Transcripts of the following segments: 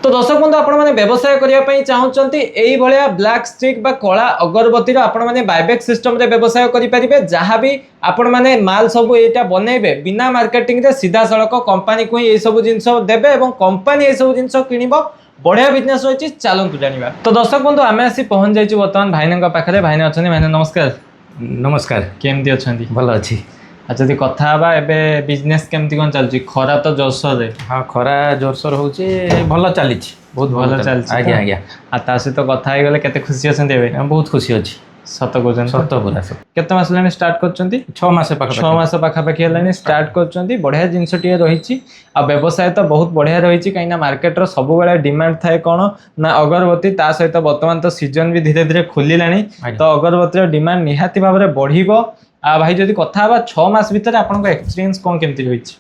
तो दर्शक बंधु आपण मैंने व्यवसाय करने चाहते यही भाया ब्लैक स्टिक बा कला अगरबत्ती आपण मैंने बायबैक सिस्टम रे व्यवसाय करेंगे जहाँ भी आपण मैंने माल सब यहाँ बनइबे बिना मार्केटिंग रे सीधा सड़क कंपनी को ही सब जिनस देवे और कंपनी ये सब जिनस किणव बढ़िया बिजनेस रही चलतु जाना। तो दर्शक बंधु आम आसी पहुंच जाइए बर्तमान भाईना पाखे भाईना अच्छा भाईना नमस्कार। नमस्कार केमती अच्छा भल अच्छी। अच्छा जी कथा एबे बिजनेस केमती कौन चलची खरा तो जोरसोर रे हाँ खरा जोरसोर होची भल चली बहुत भल चली आज्ञा आज्ञा आ ता सहित कथा हे गले केते खुशी अछन देबे बहुत खुशी अछि सत कहउछन सत पूरा केते मास लानी स्टार्ट करचंती 6 मास पाखा 6 मास पाखा पाखी हलानी स्टार्ट करचंती बढ़िया जिंस टिए रहिची आ व्यवसाय तो बहुत बढ़िया रहिची काइना मार्केट रो सब बेले डिमांड थाए कोन ना अगरबत्ती ता सहित वर्तमान तो सीजन भी धीरे धीरे खोलिलानी तो अगरबत्ती रो डिमांड निहाती भाव रे बढ़िबो। आ भाई जदि कथा बा 6 मास भीतर आपन को एक्सपीरियंस कोन केमती होइछ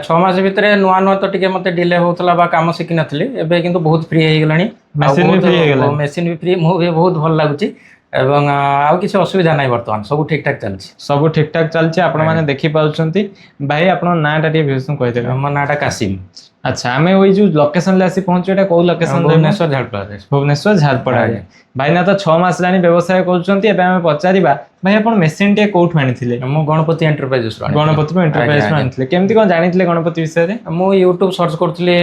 6 मास भीतर नुआ नुआ तो टिके मते डिले होतला बा काम सिखि नथली एबे किंतु बहुत फ्री हे गेलानी मशीन भी फ्री हे गेला मशीन भी फ्री मो भी बहुत भल लागुची एवं आउ किसी असुविधा नहीं बर्तमान सब ठीक ठाक चलछि सब ठीक ठाक चलछि आपण माने देखि पाउछंती भाई आपन नाटा टी भीषण कहि देबे हमर नाटा कासिम। अच्छा आमे ओइ जो लोकेशन ले आसी पहुंचो एटा को लोकेशन भुवनेश्वर झारपड़ा भुवनेश्वर झारपड़ा भाई ना तो 6 मास लानी व्यवसाय करछंती एबे हमें पचारिबा भाई अपन मशीन टे कोठ आनिथिले मो गणपति एंटरप्राइजेस गणपति एंटरप्राइज आनिथिले केमती कोन जानिथिले गणपति विषय रे मो YouTube सर्च करथले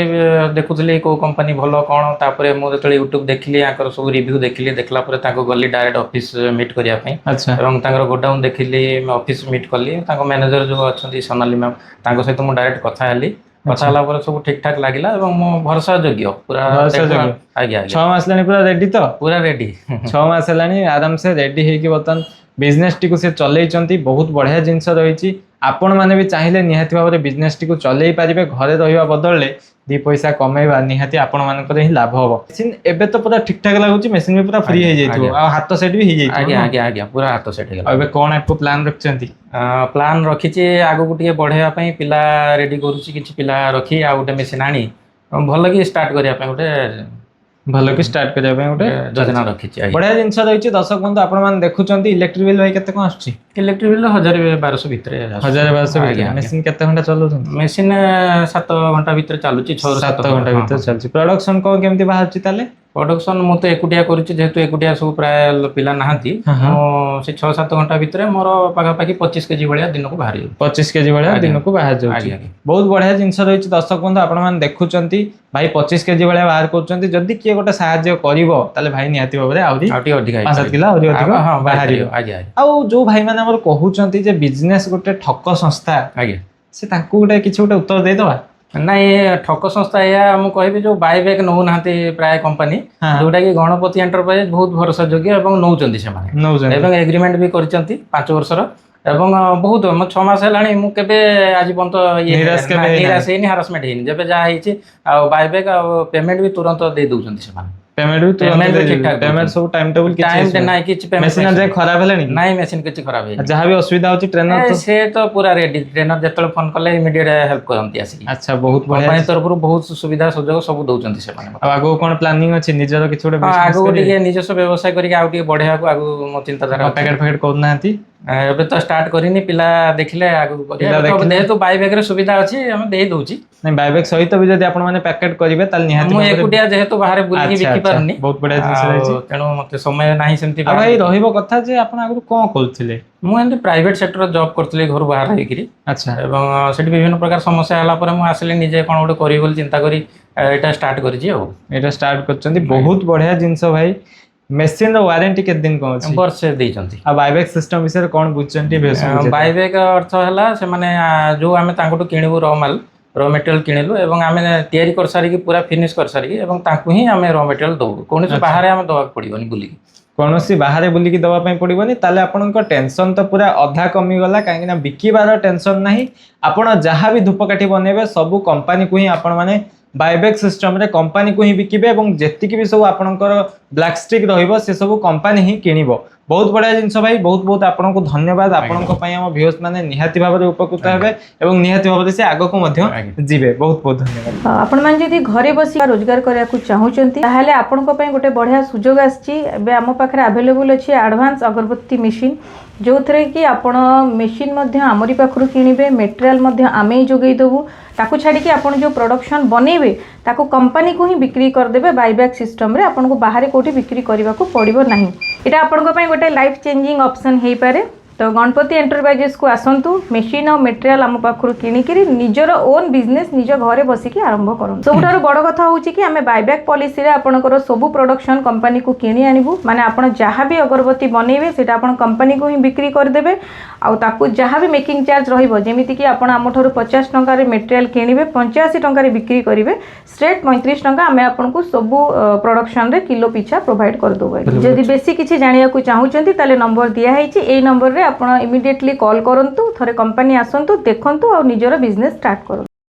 देखुथले को कंपनी भलो कोन तापरे मो जतले YouTube देखिली आकर सब रिव्यू देखिली देखला परे ताको गली डायरेक्ट ऑफिस मीट करिया पई। अच्छा एवं तांगर गोडाउन देखिली ऑफिस मीट करली ताको मैनेजर जो अछंती सोनाली मैम ताको सहित मो डायरेक्ट कथा हली कथा हला पर सब ठीक ठाक लागिला एवं मो भरोसा योग्य पूरा आज्ञा 6 मास लानी पूरा रेडी तो पूरा रेडी 6 मास लानी आराम से रेडी हे कि बतन बिजनेस टी को से चलै चंती बहुत बढ़िया जिंस रही आपण माने भी चाहिए निहाती भाव बिजनेस टी को चलै पारिबे घरे रहिबा बदलले दी पैसा कमेबा निहाती आपण मानकर ही लाभ हो। मशीन एबे तो पूरा ठीक ठाक लागुची मशीन भी पूरा फ्री हे जाइतो आ हाथ सेट भी हे जाइतो आज्ञा आज्ञा आज्ञा पूरा हाथ सेट हे गेला। एबे कोन आपको प्लान रखचंती प्लान रखिची आगो गुटिए बढ़ेया पई पिला रेडी करूची किछि पिला रखी आ गुटे मशीन आनी भल कि स्टार्ट करिया पई गुटे भल कि स्टार्ट करिया पई गुटे योजना रखिची बढ़िया जिंस रही दर्शक बंधु आपण मान देखुचंती इलेक्ट्रिक बिल भाई केते कोन आछी इलेक्ट्रिक बिल 1200 भितरे 1200 मशीन केते घंटा चलउछन मशीन 7 घंटा भितरे चालुची 6-7 घंटा भितरे चलची प्रोडक्शन को केमती बाहरची ताले प्रोडक्शन मु तो एकुटिया करूची जेहेतु एकुटिया सब प्राय पिला नाहांती से 6-7 घंटा भितरे मोर पाखा पाखी 25 केजी भलिया दिन को बाहर 25 केजी भलिया दिन को बाहर जाउची बहुत बढ़िया जिंस रही दर्शक बंधु आपण मान देखुचंती भाई 25 केजी भलिया बाहर करचंती जदी किए गोटे सहाय्य करिवो ताले भाई निहाती भाबरे आउरी अधिक 5-7 किलो आउरी अधिक हां बाहर आज्ञा आ जो भाई माने हमर कहउचंती जे बिजनेस गोटे ठक संस्था आज्ञा से ताकू गोटे किछ गोटे उत्तर दे दवा नाई ठक संस्था या मु कहबी जो बायबैक नौ नांती प्राय कंपनी जोटा कि गणपति एंटरप्राइज बहुत भरोसा योग्य एवं नौचंती से माने एवं एग्रीमेंट भी करचंती 5 वर्षर एवं बहुत 6 मास हेलाणी मु केबे आज पंत ये निराश हेनी हारासमेंट हेनी जबे जा हिची आ बायबैक आ पेमेंट भी तुरंत दे दउचंती से माने पेमेंट भी तुरंत ठीक ठाक पेमेंट सब टाइम टेबल किछ टाइम नाही किछ पेमेंट मशीन जे खराब हेलाणी नाही मशीन किछ खराब हे जहां भी असुविधा होची ट्रेनर तो से तो पूरा रेडी ट्रेनर जतल फोन करले इमीडिएट हेल्प करंती आसी। अच्छा बहुत बढ़िया कंपनी तरफ बहुत सुविधा सुजोग सब दउचंती से माने अब आगो कोन प्लानिंग अछि निजरो किछ गोटे बिजनेस आगो टिके निजस्व व्यवसाय करी आ टिके बढ़िया को आगो मो चिंता धारा पैकेट पैकेट करनांती एबे तो स्टार्ट करिनी पिला देखिले आगु तो जेहेतु बायबैक रे सुविधा अछि हम देई दउची नहीं बायबैक सहित भी जदी आपण माने पैकेट करिवे ताल निहाती मु एकुटिया जेहेतु बाहर बुली बिकी परनी बहुत बढ़िया जिंस रही तेणु मते समय नाही सेमती भाई रहिबो कथा जे आपण आगु कोन करथिले मु एंड प्राइवेट सेक्टर जॉब करथिले घर बाहर रहिकरी। अच्छा एवं सेठी विभिन्न प्रकार समस्या हला पर मु आसले निजे कोन गोटे करी बोल चिंता करी एटा स्टार्ट करजी आ एटा स्टार्ट करचंदी बहुत बढ़िया जिंस भाई मशीन वारंटी के दिन कोन अछि वर्ष देइचंती आ बायबैक सिस्टम विषय कोन बुझचंती बायबैक अर्थ हला से माने जो आमे तांकोटू किनिबो रॉ मटेरियल किनिलु एवं आमे तयारी कर सारी की पूरा फिनिश कर सारी की एवं तांकु ही आमे रॉ मटेरियल दउ कोन से बाहर आमे दवा पड़िबनी बुली कोनोसी बाहर बुली की दवा पई पड़िबनी ताले आपनक टेंशन तो पूरा अधा कमी गला काहे ना बिकिबार टेंशन नाही आपण जहां भी धूपकाठी बनेबे सब कंपनी को ही आपण माने बायबैक सिस्टम रे कंपनी को ही बिकिबे एवं जेतिकी भी सब आपनकर ब्लैक स्टिक रहिबो से सब कंपनी ही किनिबो बहुत बढ़िया जिनस भाई बहुत बहुत आपको धन्यवाद आपण व्यूअर्स माने निहाती भाव में उपकृत हेबे एवं निहाती भाव से आगो को जीवे बहुत बहुत धन्यवाद। आपण मान जदि घरे बसी रोजगार करिया को चाहूचंती ताहाले आपण को पय गोटे बढ़िया सुजोग आछि एबे आम पाखरे अवेलेबल अछि एडवांस अगरबत्ती मशीन जो थरे कि आपण मशीन मध्य आमरी पाखरु किनिबे मटेरियल मध्य आमे ही जोगै देबु ताकू छाड़ी कि आपण जो प्रोडक्शन बनेबे ताकू कंपनी को ही बिक्री कर देबे बायबैक सिस्टम रे आपण को बाहर कोठी बिक्री करबा को पड़िबो नाही। एटा आपण को पय गोटे लाइफ चेंजिंग ऑप्शन हेई पारे। तो गणपति एंटरप्राइजेस को आसंतु मशीन और मटेरियल आम पाखर किणिकी निजर ओन बिजनेस निज घरे बसिकी आरंभ करूँ। सबुठारु बड़ कथा होची कि आमे बायबैक पॉलिसी रे आपनकर सबु प्रोडक्शन कंपनी को किणी आनिबु माने आपण जहाँ भी अगरबत्ती बनेबे सेटा आपण कंपनी को ही बिक्री कर देबे आउ ताकू जहाँ भी मेकिंग चार्ज रहिबो जेमिति कि आपण आमठारु 50 टंका रे मटेरियल किणिबे 85 टंका रे बिक्री करिवे स्ट्रेट 35 टंका आमे आपण को सबु प्रोडक्शन रे किलो पिछा प्रोवाइड कर देबो। जदि बेसी किछि जानिया को चाहूचंती ताले नंबर दिया हैछि एई नंबर रे आपण इमिडिएटली कॉल करंतु थरे कंपनी आसंतु देखंतु और निजर बिजनेस स्टार्ट करंतु।